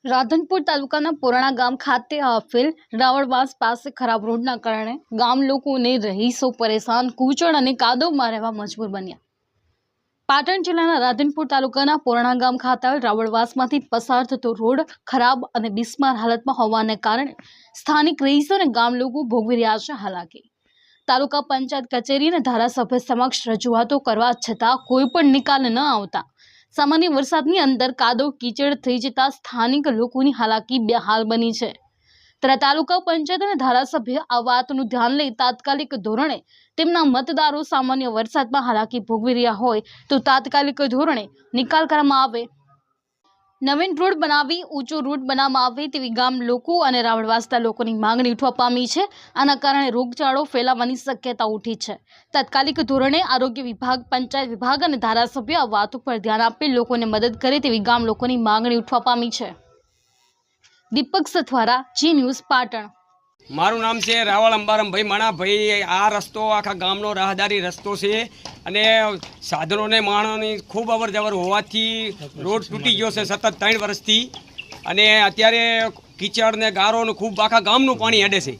રાધનપુર તાલુકાના પુરાણા ગામ ખાતે આવેલ રાવળવાસ પાસે ખરાબ રોડના કારણે ગામ લોકોને રહીશો પરેશાન, કૂચડ અને કાદવમાં રહેવા મજબૂર બન્યા। પાટણ જિલ્લાના રાધનપુર તાલુકાના પુરાણા ગામ ખાતે આવેલ રાવળવાસમાંથી પસાર થતો રોડ ખરાબ અને બિસ્માર હાલતમાં હોવાને કારણે સ્થાનિક રહીશો અને ગામ લોકો ભોગવી રહ્યા છે હાલાકી। તાલુકા પંચાયત કચેરી અને ધારાસભ્ય સમક્ષ રજૂઆતો કરવા છતાં કોઈ પણ નિકાલ ન આવતા સામાન્ય વરસાદની અંદર કાદવ કીચડ થઈ જતા સ્થાનિક લોકોની હાલાકી બેહાલ બની છે। ત્યારે તાલુકા પંચાયત અને ધારાસભ્ય આ વાતનું ધ્યાન લઈ તાત્કાલિક ધોરણે તેમના મતદારો સામાન્ય વરસાદમાં હાલાકી ભોગવી રહ્યા હોય તો તાત્કાલિક ધોરણે નિકાલ કરવામાં આવે, નવીન રોડ બનાવી ઊંચો રોડ બનાવવામાં આવે તેવી ગામ લોકો અને રાવળવાસના લોકોની માંગણી ઉઠવા પામી છે। આના કારણે રોગચાળો ફેલાવાની શક્યતા ઉઠી છે। તાત્કાલિક ધોરણે આરોગ્ય વિભાગ, પંચાયત વિભાગ અને ધારાસભ્ય આ વાત ઉપર ધ્યાન આપી લોકોને મદદ કરે તેવી ગામ લોકોની માંગણી ઉઠવા પામી છે। દીપક સથવારા, જી ન્યૂઝ, પાટણ। મારું નામ છે રાવળ અંબારામભાઈ મણાભાઈ। આ રસ્તો આખા ગામનો રાહદારી રસ્તો છે અને સાધનોને માણસોની ખૂબ અવર જવર હોવાથી રોડ તૂટી ગયો છે સતત 3 વર્ષથી અને અત્યારે કીચડ ને ગારો ને ખૂબ આખા ગામનું પાણી હેડે છે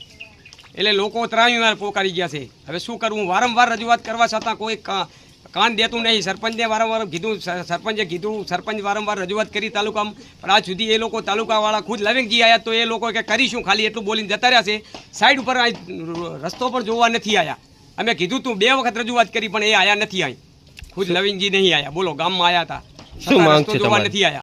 એટલે લોકો ત્રાહીમાર પોકારી ગયા છે। હવે શું કરવું? વારંવાર રજૂઆત કરવા છતાં કોઈ કાન દેતું નહીં। સરપંચે વારંવાર કીધું, સરપંચ વારંવાર રજૂઆત કરી તાલુકામાં, પણ આજ સુધી એ લોકો તાલુકાવાળા ખુદ લવિંગજી આવ્યા તો એ લોકો કે કરીશું ખાલી એટલું બોલીને જતા રહ્યા છે। સાઈડ ઉપર રસ્તો પર જોવા નથી આવ્યા। અમે કીધું તું 2 વખત રજૂઆત કરી પણ એ આવ્યા નથી। અહીં ખુદ લવિંગજી નહીં આવ્યા, બોલો ગામમાં આવ્યા હતા, રસ્તો જોવા નથી આવ્યા।